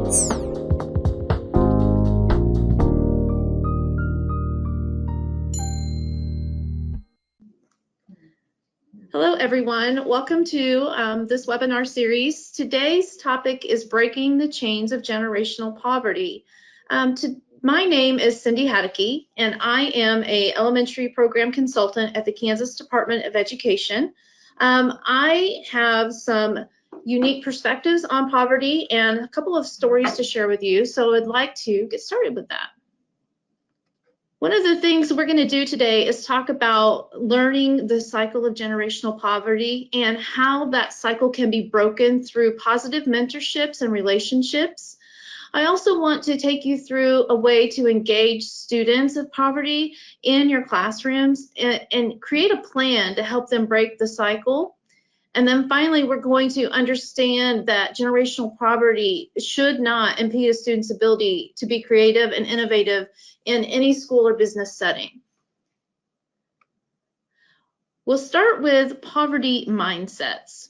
Hello, everyone. Welcome to this webinar series. Today's topic is breaking the chains of generational poverty. My name is Cindy Hadeke, and I am an elementary program consultant at the Kansas Department of Education. I have some unique perspectives on poverty and a couple of stories to share with you, so I'd like to get started with that. One of the things we're going to do today is talk about learning the cycle of generational poverty and how that cycle can be broken through positive mentorships and relationships. I also want to take you through a way to engage students of poverty in your classrooms and create a plan to help them break the cycle. And then finally, we're going to understand that generational poverty should not impede a student's ability to be creative and innovative in any school or business setting. We'll start with poverty mindsets.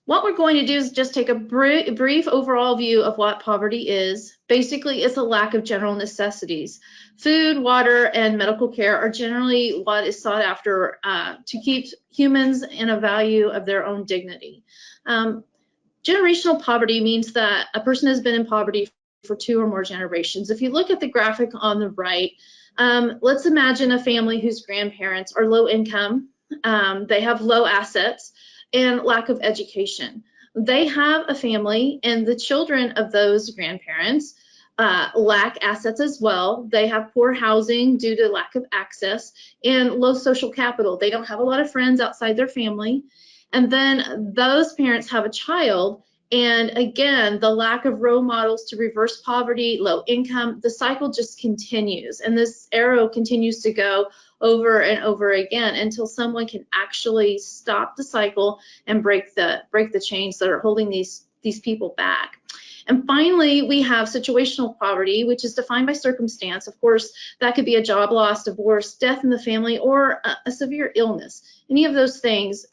What we're going to do is just take a brief overall view of what poverty is. Basically, it's a lack of general necessities. Food, water, and medical care are generally what is sought after to keep humans in a value of their own dignity. Generational poverty means that a person has been in poverty for 2 or more generations. If you look at the graphic on the right, let's imagine a family whose grandparents are low income, they have low assets, and lack of education. They have a family, and the children of those grandparents lack assets as well. They have poor housing due to lack of access and low social capital. They don't have a lot of friends outside their family. And then those parents have a child, and again, the lack of role models to reverse poverty, low income, the cycle just continues. And this arrow continues to go over and over again until someone can actually stop the cycle and break the chains that are holding these people back. And finally, we have situational poverty, which is defined by circumstance. Of course, that could be a job loss, divorce, death in the family, or a severe illness. Any of those things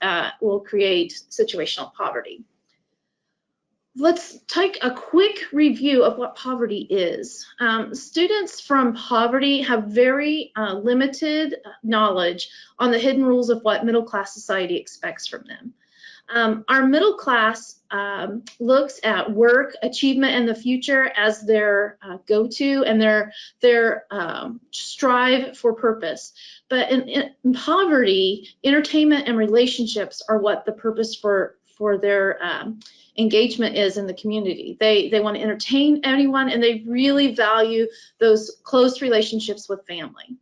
will create situational poverty. Let's take a quick review of what poverty is. Students from poverty have very limited knowledge on the hidden rules of what middle-class society expects from them. Our middle class looks at work, achievement, and the future as their go-to and their strive for purpose. But in poverty, entertainment and relationships are what the purpose for their engagement is in the community. They want to entertain anyone, and they really value those close relationships with family.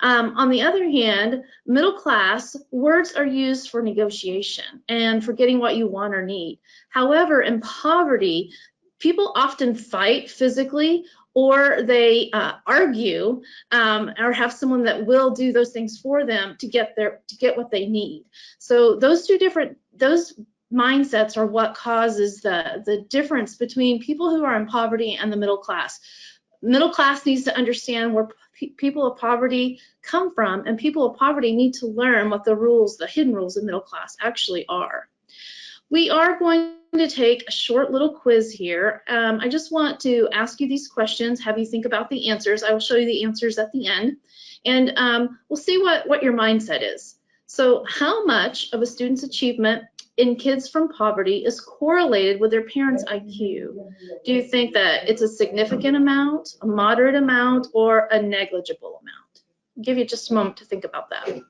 On the other hand, middle class, words are used for negotiation and for getting what you want or need. However, in poverty, people often fight physically, or they argue or have someone that will do those things for them to get what they need. So those mindsets are what causes the difference between people who are in poverty and the middle class. Middle class needs to understand where people of poverty come from, and people of poverty need to learn what the hidden rules of middle class actually are. We are going to take a short little quiz here. I just want to ask you these questions, have you think about the answers. I will show you the answers at the end, and we'll see what your mindset is. So how much of a student's achievement in kids from poverty is correlated with their parents' IQ? Do you think that it's a significant amount, a moderate amount, or a negligible amount? I'll give you just a moment to think about that.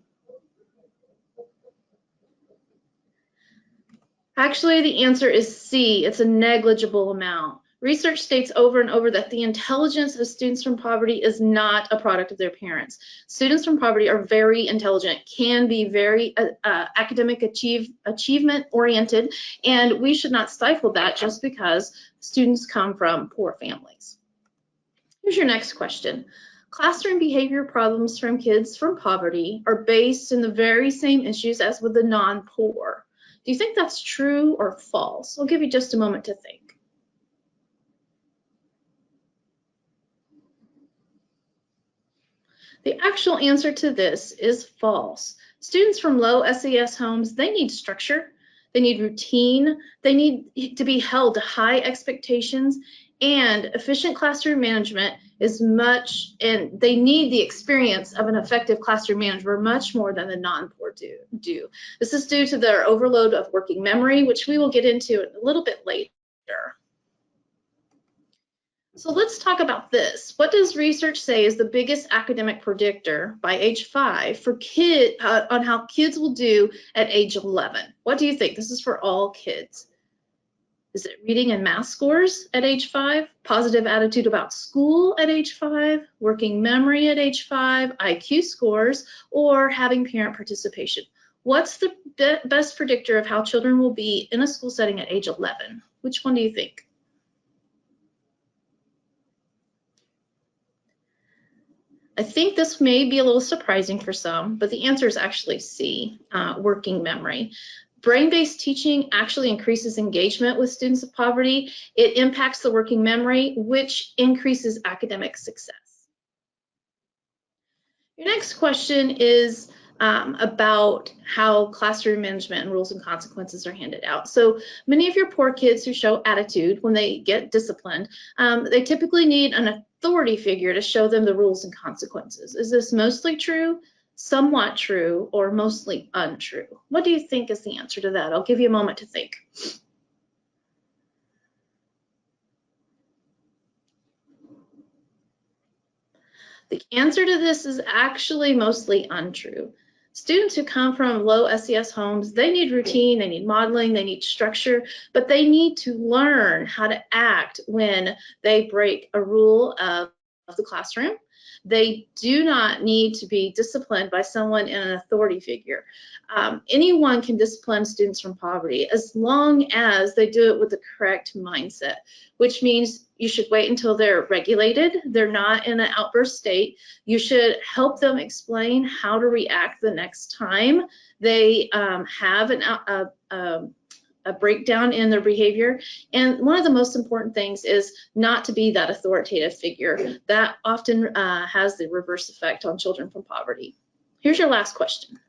Actually, the answer is C. It's a negligible amount. Research states over and over that the intelligence of students from poverty is not a product of their parents. Students from poverty are very intelligent, can be very academic achievement oriented, and we should not stifle that just because students come from poor families. Here's your next question. Classroom behavior problems from kids from poverty are based in the very same issues as with the non-poor. Do you think that's true or false? I'll give you just a moment to think. The actual answer to this is false. Students from low SES homes, they need structure. they need routine, they need to be held to high expectations, and efficient classroom management is much, and they need the experience of an effective classroom manager much more than the non-poor do. This is due to their overload of working memory, which we will get into a little bit later. So let's talk about this. What does research say is the biggest academic predictor by age 5 for on how kids will do at age 11? What do you think? This is for all kids. Is it reading and math scores at age 5, positive attitude about school at age 5, working memory at age 5, IQ scores, or having parent participation? What's the best predictor of how children will be in a school setting at age 11? Which one do you think? I think this may be a little surprising for some, but the answer is actually C, working memory. Brain-based teaching actually increases engagement with students of poverty. It impacts the working memory, which increases academic success. Your next question is about how classroom management and rules and consequences are handed out. So many of your poor kids who show attitude when they get disciplined, they typically need an authority figure to show them the rules and consequences. Is this mostly true, somewhat true, or mostly untrue? What do you think is the answer to that? I'll give you a moment to think. The answer to this is actually mostly untrue. Students who come from low SES homes, they need routine, they need modeling, they need structure, but they need to learn how to act when they break a rule of the classroom. They do not need to be disciplined by someone in an authority figure. Anyone can discipline students from poverty as long as they do it with the correct mindset, which means you should wait until they're regulated, they're not in an outburst state. You should help them explain how to react the next time they have a breakdown in their behavior. And one of the most important things is not to be that authoritative figure. That often has the reverse effect on children from poverty. Here's your last question.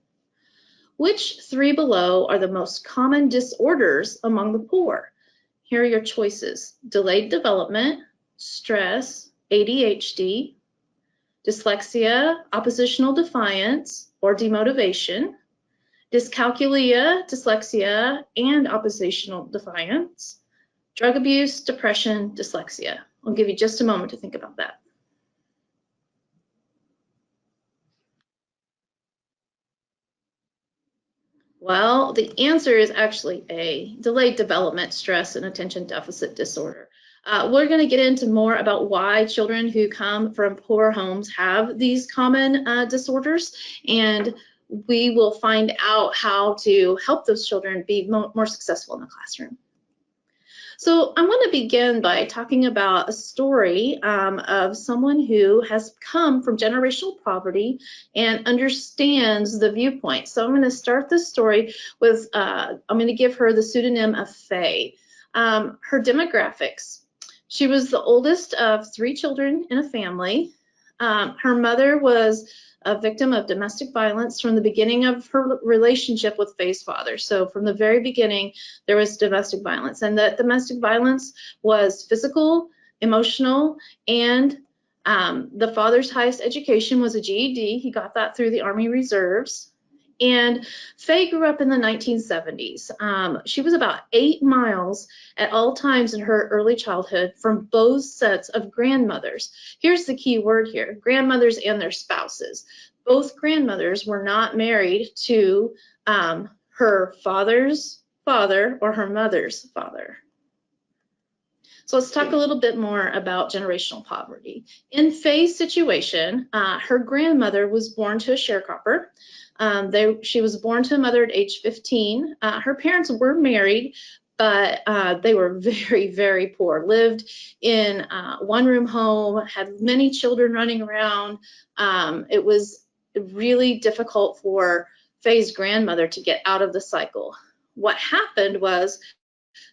Which 3 below are the most common disorders among the poor? Here are your choices: delayed development, stress, ADHD, dyslexia, oppositional defiance, or demotivation, dyscalculia, dyslexia, and oppositional defiance, drug abuse, depression, dyslexia. I'll give you just a moment to think about that. Well, the answer is actually A, delayed development, stress, and attention deficit disorder. We're going to get into more about why children who come from poor homes have these common disorders, and we will find out how to help those children be more successful in the classroom. So I want to begin by talking about a story of someone who has come from generational poverty and understands the viewpoint. So I'm going to start this story with, I'm going to give her the pseudonym of Faye. Her demographics: she was the oldest of 3 children in a family. Her mother was a victim of domestic violence from the beginning of her relationship with Faye's father. So from the very beginning, there was domestic violence, and that domestic violence was physical, emotional, and the father's highest education was a GED. He got that through the Army Reserves. And Faye grew up in the 1970s. She was about 8 miles at all times in her early childhood from both sets of grandmothers. Here's the key word here: grandmothers and their spouses. Both grandmothers were not married to her father's father or her mother's father. So let's talk a little bit more about generational poverty. In Faye's situation, her grandmother was born to a sharecropper. She was born to a mother at age 15. Her parents were married, but they were very, very poor. Lived in a one-room home, had many children running around. It was really difficult for Faye's grandmother to get out of the cycle. What happened was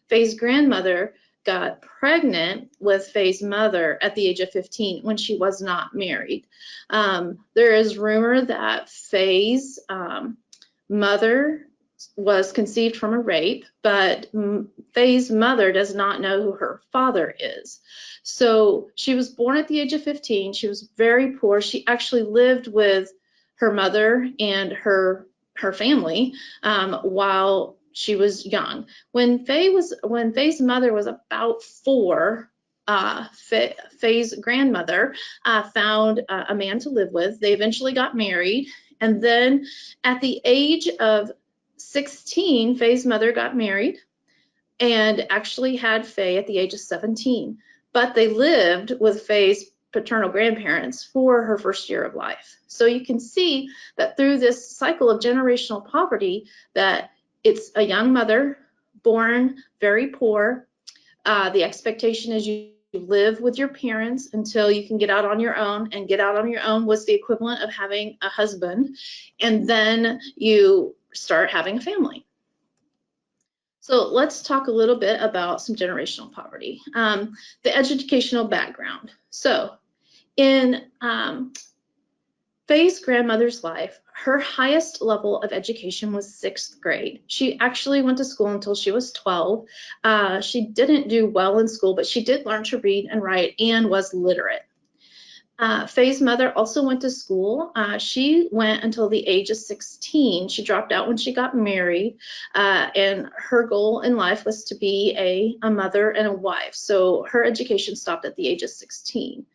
Faye's grandmother got pregnant with Faye's mother at the age of 15 when she was not married. There is rumor that Faye's mother was conceived from a rape, but Faye's mother does not know who her father is. So she was born at the age of 15. She was very poor. She actually lived with her mother and her family while she was young. When Faye's mother was about 4, Faye's grandmother found a man to live with. They eventually got married, and then at the age of 16, Faye's mother got married and actually had Faye at the age of 17. But they lived with Faye's paternal grandparents for her first year of life. So you can see that through this cycle of generational poverty, that it's a young mother born very poor. The expectation is you live with your parents until you can get out on your own, and get out on your own was the equivalent of having a husband, and then you start having a family. So let's talk a little bit about some generational poverty. The educational background. So in Faye's grandmother's life, her highest level of education was 6th grade. She actually went to school until she was 12. She didn't do well in school, but she did learn to read and write and was literate. Faye's mother also went to school. She went until the age of 16. She dropped out when she got married, and her goal in life was to be a mother and a wife. So her education stopped at the age of 16.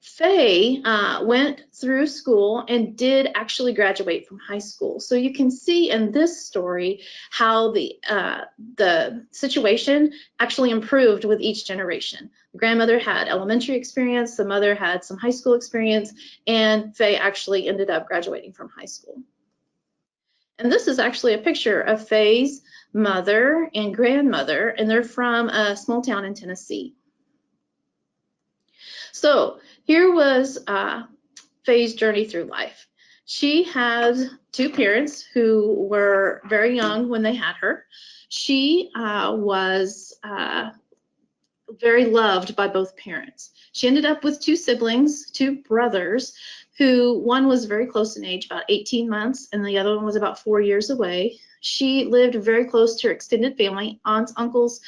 Faye went through school and did actually graduate from high school. So you can see in this story how the situation actually improved with each generation. The grandmother had elementary experience, the mother had some high school experience, and Faye actually ended up graduating from high school. And this is actually a picture of Faye's mother and grandmother, and they're from a small town in Tennessee. So here was Faye's journey through life. She had 2 parents who were very young when they had her. She was very loved by both parents. She ended up with 2 siblings, 2 brothers, who one was very close in age, about 18 months, and the other one was about 4 years away. She lived very close to her extended family, aunts, uncles,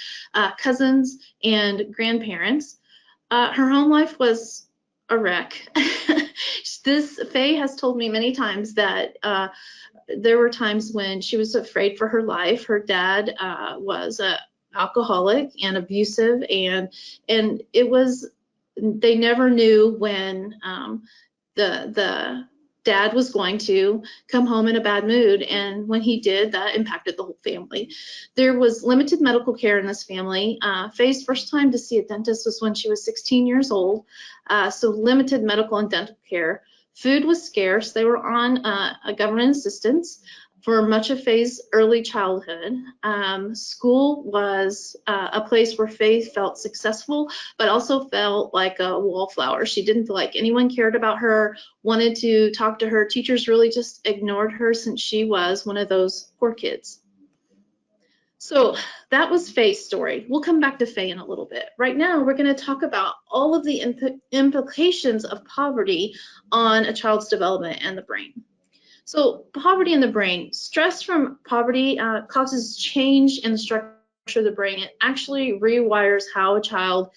cousins, and grandparents. Her home life was a wreck. Faye has told me many times that there were times when she was afraid for her life. Her dad was an alcoholic and abusive, and it was, they never knew when the dad was going to come home in a bad mood, and when he did, that impacted the whole family. There was limited medical care in this family. Faye's first time to see a dentist was when she was 16 years old, so limited medical and dental care. Food was scarce. They were on a government assistance for much of Faye's early childhood. School was a place where Faye felt successful, but also felt like a wallflower. She didn't feel like anyone cared about her, wanted to talk to her. Teachers really just ignored her since she was one of those poor kids. So that was Faye's story. We'll come back to Faye in a little bit. Right now, we're going to talk about all of the implications of poverty on a child's development and the brain. So poverty in the brain. Stress from poverty causes change in the structure of the brain. It actually rewires how a child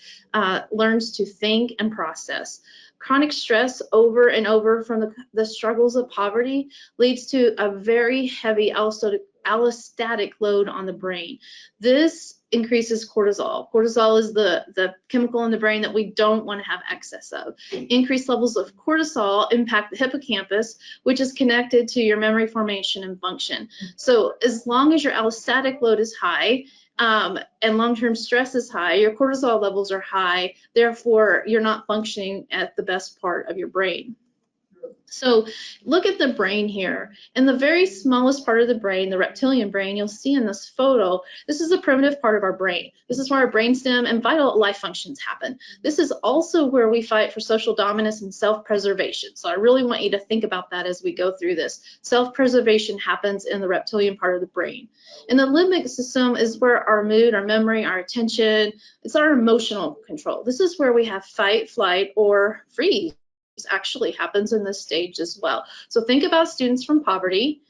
learns to think and process. Chronic stress over and over from the struggles of poverty leads to a very heavy allostatic load on the brain. This increases cortisol. Cortisol is the chemical in the brain that we don't want to have excess of. Increased levels of cortisol impact the hippocampus, which is connected to your memory formation and function. So as long as your allostatic load is high, and long-term stress is high, your cortisol levels are high, therefore you're not functioning at the best part of your brain. So look at the brain here. In the very smallest part of the brain, the reptilian brain, you'll see in this photo, this is the primitive part of our brain. This is where our brainstem and vital life functions happen. This is also where we fight for social dominance and self-preservation. So I really want you to think about that as we go through this. Self-preservation happens in the reptilian part of the brain. And the limbic system is where our mood, our memory, our attention, it's our emotional control. This is where we have fight, flight, or freeze. Actually happens in this stage as well. So think about students from poverty.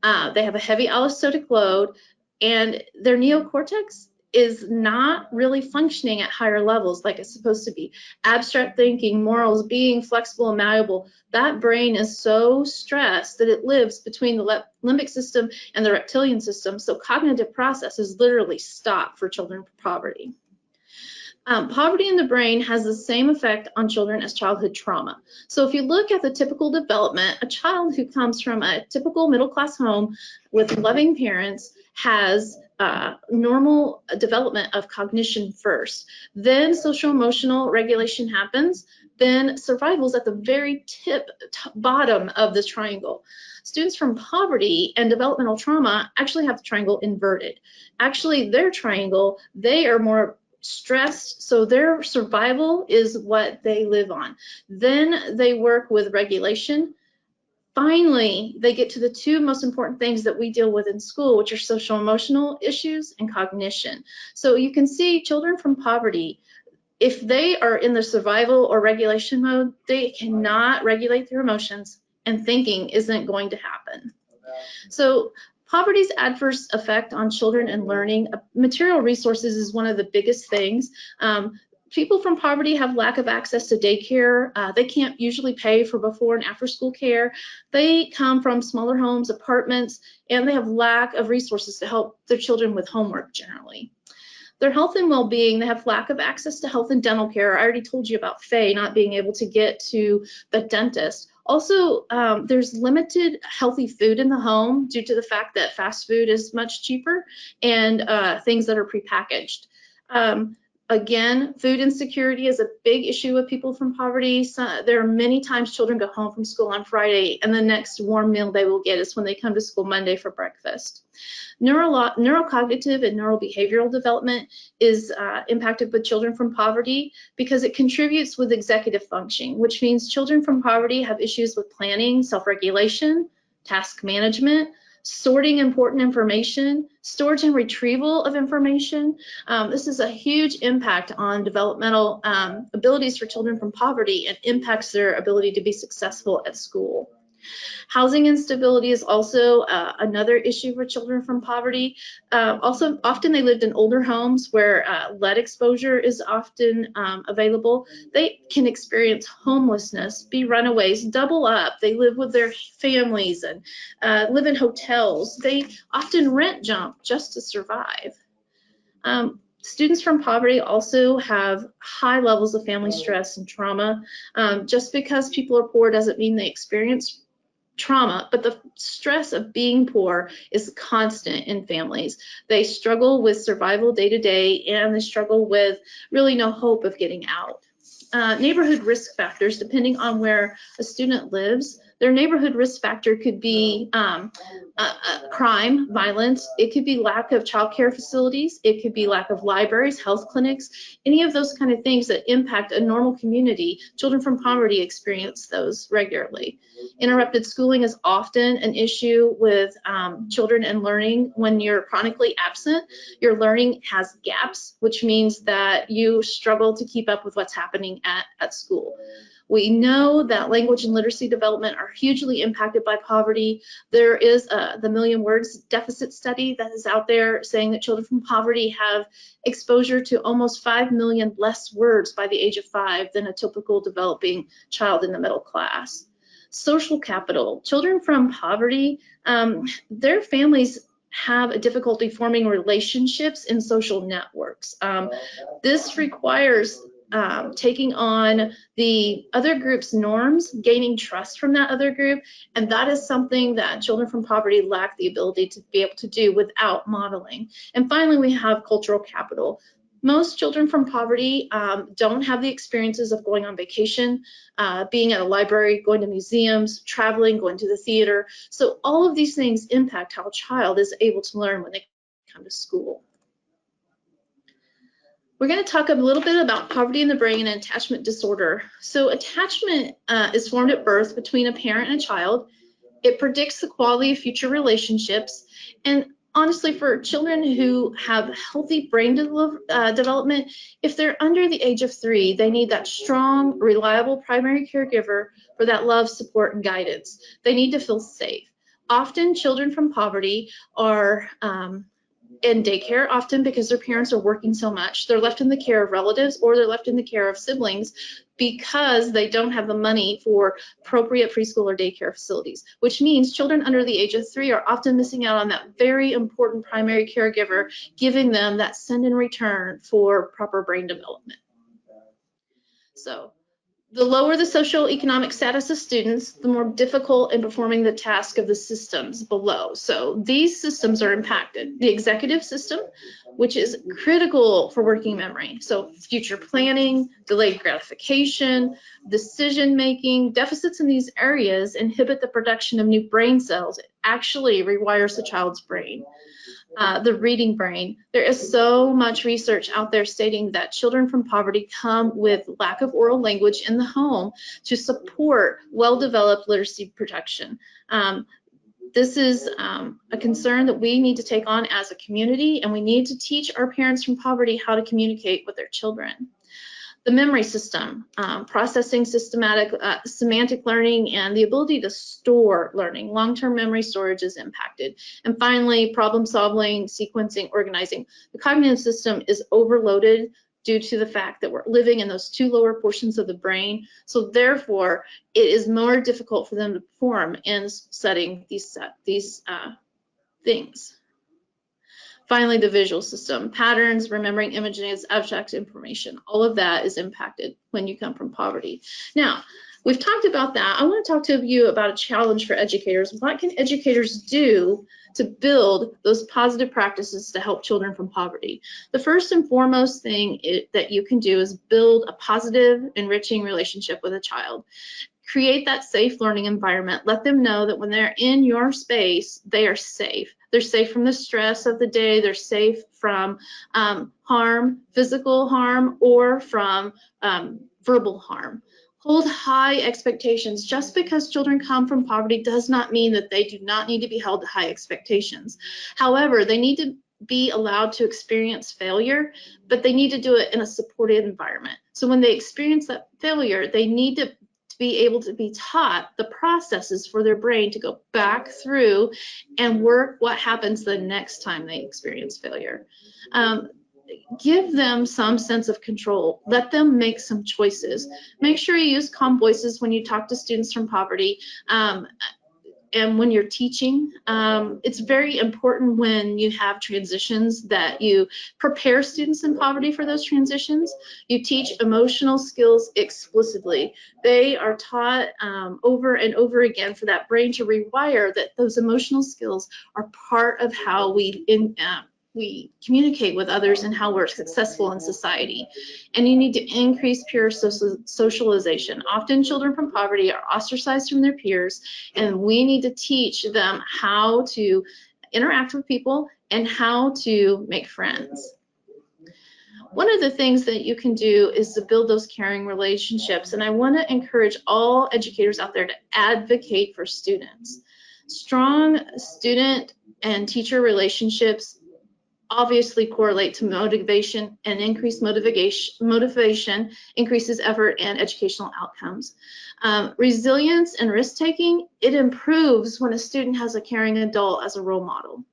They have a heavy allostatic load, and their neocortex is not really functioning at higher levels like it's supposed to be. Abstract thinking, morals, being flexible and malleable, that brain is so stressed that it lives between the limbic system and the reptilian system, so cognitive processes literally stop for children with poverty. Poverty in the brain has the same effect on children as childhood trauma. So if you look at the typical development, a child who comes from a typical middle-class home with loving parents has normal development of cognition first. Then social-emotional regulation happens. Then survival is at the very bottom of this triangle. Students from poverty and developmental trauma actually have the triangle inverted. Actually, their triangle, they are more stressed, so their survival is what they live on. Then they work with regulation. Finally, they get to the two most important things that we deal with in school, which are social emotional issues and cognition. So you can see children from poverty, if they are in the survival or regulation mode, they cannot regulate their emotions, and thinking isn't going to happen. So poverty's adverse effect on children and learning, material resources is one of the biggest things. People from poverty have lack of access to daycare. They can't usually pay for before and after school care. They come from smaller homes, apartments, and they have lack of resources to help their children with homework generally. Their health and well-being, they have lack of access to health and dental care. I already told you about Faye not being able to get to the dentist. Also, there's limited healthy food in the home due to the fact that fast food is much cheaper and things that are prepackaged. Again, food insecurity is a big issue with people from poverty. So there are many times children go home from school on Friday and the next warm meal they will get is when they come to school Monday for breakfast. Neurocognitive and neurobehavioral development is impacted with children from poverty because it contributes with executive functioning, which means children from poverty have issues with planning, self-regulation, task management, sorting important information, storage and retrieval of information. This is a huge impact on developmental abilities for children from poverty and impacts their ability to be successful at school. Housing instability is also another issue for children from poverty. Also, often they lived in older homes where lead exposure is often available. They can experience homelessness, be runaways, double up. They live with their families and live in hotels. They often rent jump just to survive. Students from poverty also have high levels of family stress and trauma. Just because people are poor doesn't mean they experience trauma, but the stress of being poor is constant in families. They struggle with survival day to day, and they struggle with really no hope of getting out. Neighborhood risk factors, depending on where a student lives, their neighborhood risk factor could be crime, violence. It could be lack of child care facilities. It could be lack of libraries, health clinics, any of those kind of things that impact a normal community. Children from poverty experience those regularly. Interrupted schooling is often an issue with children and learning. When you're chronically absent, your learning has gaps, which means that you struggle to keep up with what's happening at school. We know that language and literacy development are hugely impacted by poverty. There is the Million Words Deficit Study that is out there saying that children from poverty have exposure to almost 5 million less words by the age of 5 than a typical developing child in the middle class. Social capital. Children from poverty, their families have a difficulty forming relationships in social networks. This requires taking on the other group's norms, gaining trust from that other group, and that is something that children from poverty lack the ability to be able to do without modeling. And finally, we have cultural capital. Most children from poverty don't have the experiences of going on vacation, being at a library, going to museums, traveling, going to the theater. So all of these things impact how a child is able to learn when they come to school. We're going to talk a little bit about poverty in the brain and attachment disorder. So attachment is formed at birth between a parent and a child. It predicts the quality of future relationships. And honestly, for children who have healthy brain development, if they're under the age of 3, they need that strong, reliable primary caregiver for that love, support, and guidance. They need to feel safe. Often children from poverty are in daycare, often because their parents are working so much. They're left in the care of relatives or they're left in the care of siblings because they don't have the money for appropriate preschool or daycare facilities, which means children under the age of 3 are often missing out on that very important primary caregiver, giving them that send in return for proper brain development. So the lower the socioeconomic status of students, the more difficult in performing the task of the systems below. So these systems are impacted. The executive system, which is critical for working memory. So future planning, delayed gratification, decision making, deficits in these areas inhibit the production of new brain cells. It actually rewires the child's brain. The reading brain. There is so much research out there stating that children from poverty come with lack of oral language in the home to support well-developed literacy protection. This is a concern that we need to take on as a community, and we need to teach our parents from poverty how to communicate with their children. The memory system, processing semantic learning, and the ability to store learning. Long-term memory storage is impacted. And finally, problem solving, sequencing, organizing. The cognitive system is overloaded due to the fact that we're living in those 2 lower portions of the brain. So therefore, it is more difficult for them to perform in setting these things. Finally, the visual system, patterns, remembering images, abstract information, all of that is impacted when you come from poverty. Now, we've talked about that. I want to talk to you about a challenge for educators. What can educators do to build those positive practices to help children from poverty? The first and foremost thing that you can do is build a positive, enriching relationship with a child. Create that safe learning environment. Let them know that when they're in your space, they are safe. They're safe from the stress of the day. They're safe from harm, physical harm, or from verbal harm. Hold high expectations. Just because children come from poverty does not mean that they do not need to be held to high expectations. However, they need to be allowed to experience failure, but they need to do it in a supported environment. So when they experience that failure, they need to be able to be taught the processes for their brain to go back through and work what happens the next time they experience failure. Give them some sense of control. Let them make some choices. Make sure you use calm voices when you talk to students from poverty. And when you're teaching, it's very important when you have transitions that you prepare students in poverty for those transitions. You teach emotional skills explicitly. They are taught over and over again for that brain to rewire that those emotional skills are part of how we communicate with others and how we're successful in society. And you need to increase peer socialization. Often children from poverty are ostracized from their peers, and we need to teach them how to interact with people and how to make friends. One of the things that you can do is to build those caring relationships, and I want to encourage all educators out there to advocate for students. Strong student and teacher relationships obviously correlate to motivation, and increased motivation increases effort and educational outcomes. Resilience and risk-taking, it improves when a student has a caring adult as a role model.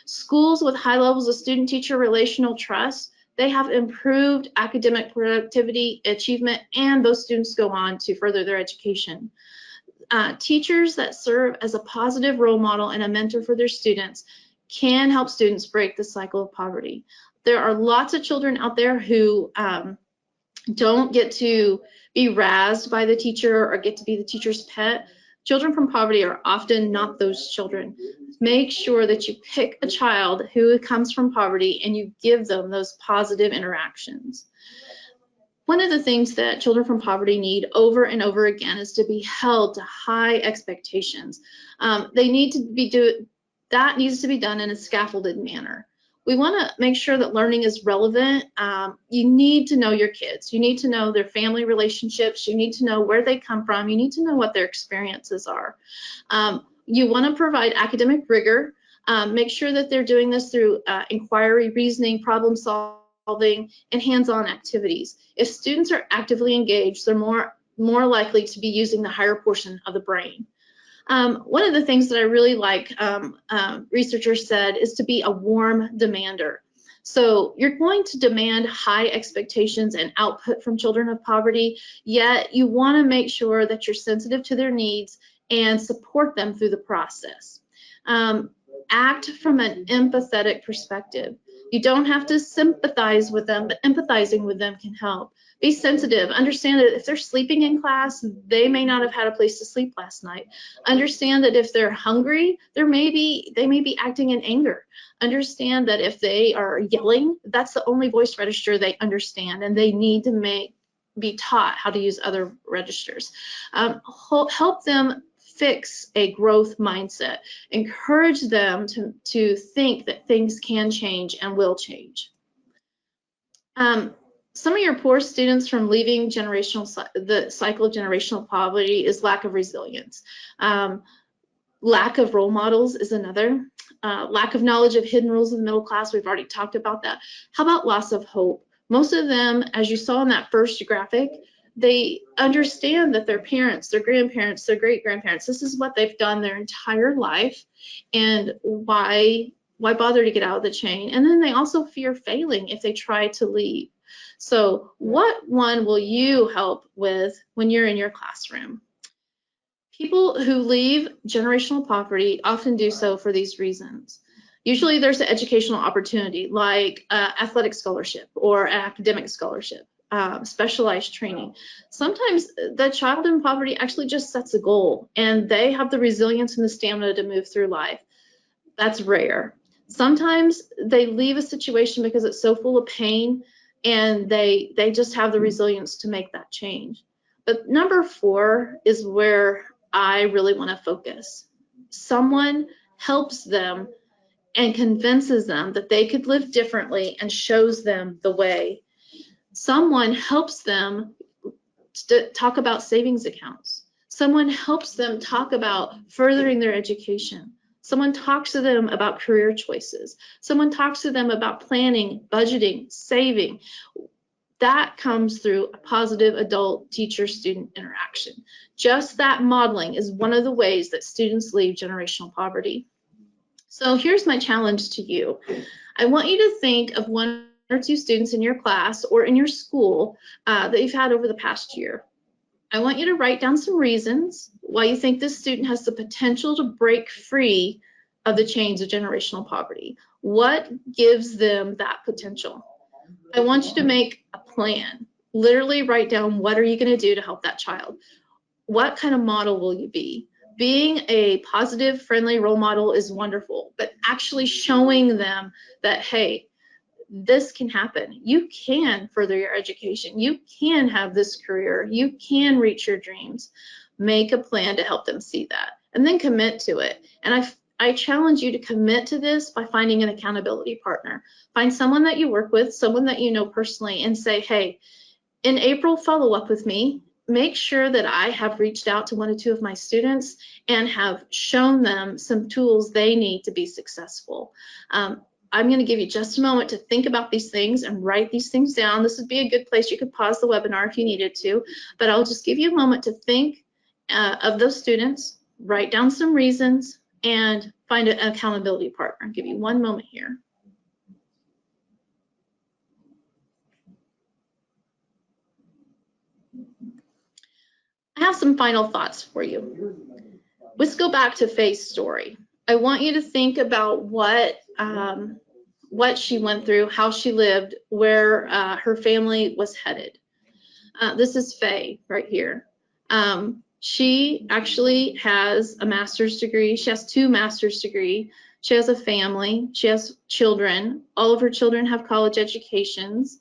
Schools with high levels of student-teacher relational trust, they have improved academic productivity, achievement, and those students go on to further their education. Teachers that serve as a positive role model and a mentor for their students can help students break the cycle of poverty. There are lots of children out there who don't get to be razzed by the teacher or get to be the teacher's pet. Children from poverty are often not those children. Make sure that you pick a child who comes from poverty and you give them those positive interactions. One of the things that children from poverty need over and over again is to be held to high expectations. They need to be that needs to be done in a scaffolded manner. We want to make sure that learning is relevant. You need to know your kids. You need to know their family relationships. You need to know where they come from. You need to know what their experiences are. You want to provide academic rigor. Make sure that they're doing this through inquiry, reasoning, problem solving, and hands-on activities. If students are actively engaged, they're more likely to be using the higher portion of the brain. One of the things that I really like, researchers said, is to be a warm demander. So you're going to demand high expectations and output from children of poverty, yet you want to make sure that you're sensitive to their needs and support them through the process. Act from an empathetic perspective. You don't have to sympathize with them, but empathizing with them can help. Be sensitive. Understand that if they're sleeping in class, they may not have had a place to sleep last night. Understand that if they're hungry, they may be acting in anger. Understand that if they are yelling, that's the only voice register they understand, and they need to be taught how to use other registers. Help them fix a growth mindset. Encourage them to think that things can change and will change. Some of your poor students from leaving the cycle of generational poverty is lack of resilience. Lack of role models is another. Lack of knowledge of hidden rules of the middle class, we've already talked about that. How about loss of hope? Most of them, as you saw in that first graphic, they understand that their parents, their grandparents, their great-grandparents, this is what they've done their entire life, and why bother to get out of the chain? And then they also fear failing if they try to leave. So what one will you help with when you're in your classroom? People who leave generational poverty often do so for these reasons. Usually there's an educational opportunity like athletic scholarship or academic scholarship, specialized training. Sometimes the child in poverty actually just sets a goal and they have the resilience and the stamina to move through life. That's rare. Sometimes they leave a situation because it's so full of pain and they just have the resilience to make that change. But number 4 is where I really want to focus. Someone helps them and convinces them that they could live differently and shows them the way. Someone helps them to talk about savings accounts. Someone helps them talk about furthering their education. Someone talks to them about career choices. Someone talks to them about planning, budgeting, saving. That comes through a positive adult teacher-student interaction. Just that modeling is one of the ways that students leave generational poverty. So here's my challenge to you. I want you to think of 1 or 2 students in your class or in your school that you've had over the past year. I want you to write down some reasons why you think this student has the potential to break free of the chains of generational poverty. What gives them that potential? I want you to make a plan. Literally write down, what are you going to do to help that child? What kind of model will you be? Being a positive, friendly role model is wonderful, but actually showing them that, hey, this can happen. You can further your education. You can have this career. You can reach your dreams. Make a plan to help them see that, and then commit to it. And I challenge you to commit to this by finding an accountability partner. Find someone that you work with, someone that you know personally, and say, hey, in April, follow up with me. Make sure that I have reached out to 1 or 2 of my students and have shown them some tools they need to be successful. I'm going to give you just a moment to think about these things and write these things down. This would be a good place. You could pause the webinar if you needed to, but I'll just give you a moment to think of those students, write down some reasons, and find an accountability partner. I'll give you 1 moment here. I have some final thoughts for you. Let's go back to Faye's story. I want you to think about what she went through, how she lived, where her family was headed. This is Faye right here. She actually has a master's degree. She has 2 master's degrees. She has a family. She has children. All of her children have college educations.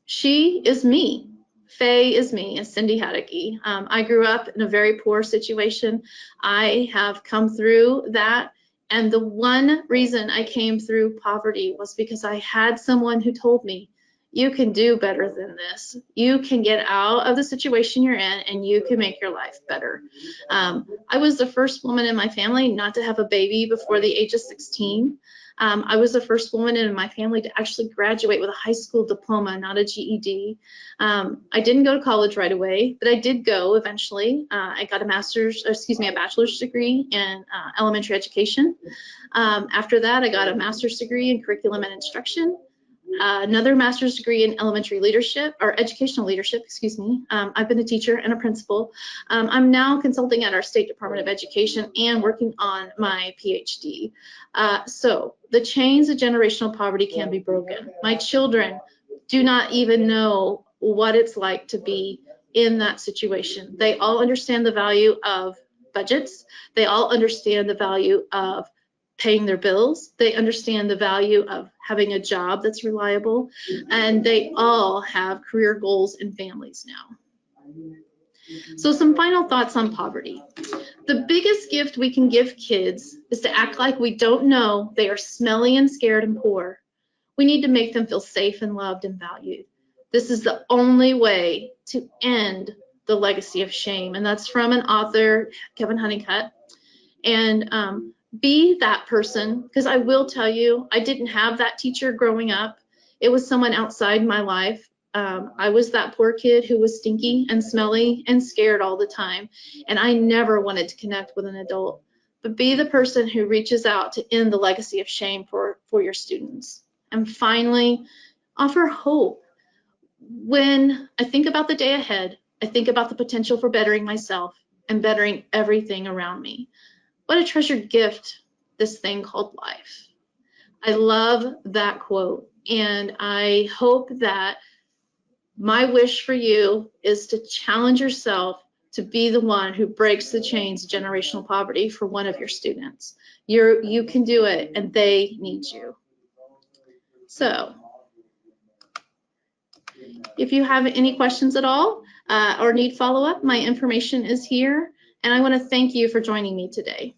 She is me. Faye is me, as Cindy Haddocky. I grew up in a very poor situation. I have come through that. And the one reason I came through poverty was because I had someone who told me, you can do better than this. You can get out of the situation you're in and you can make your life better. I was the first woman in my family not to have a baby before the age of 16. I was the first woman in my family to actually graduate with a high school diploma, not a GED. I didn't go to college right away, but I did go eventually. I got a bachelor's degree in elementary education. After that, I got a master's degree in curriculum and instruction. Another master's degree in elementary leadership, or educational leadership, excuse me. I've been a teacher and a principal. I'm now consulting at our State Department of Education and working on my PhD. So the chains of generational poverty can be broken. My children do not even know what it's like to be in that situation. They all understand the value of budgets. They all understand the value of paying their bills. They understand the value of having a job that's reliable, and they all have career goals and families now. So some final thoughts on poverty. The biggest gift we can give kids is to act like we don't know they are smelly and scared and poor. We need to make them feel safe and loved and valued. This is the only way to end the legacy of shame. And that's from an author, Kevin Honeycutt. And be that person, because I will tell you, I didn't have that teacher growing up. It was someone outside my life. I was that poor kid who was stinky and smelly and scared all the time, and I never wanted to connect with an adult. But be the person who reaches out to end the legacy of shame for your students. And finally, offer hope. When I think about the day ahead, I think about the potential for bettering myself and bettering everything around me. What a treasured gift, this thing called life. I love that quote, and I hope that my wish for you is to challenge yourself to be the one who breaks the chains of generational poverty for one of your students. You can do it, and they need you. So, if you have any questions at all or need follow-up, my information is here, and I want to thank you for joining me today.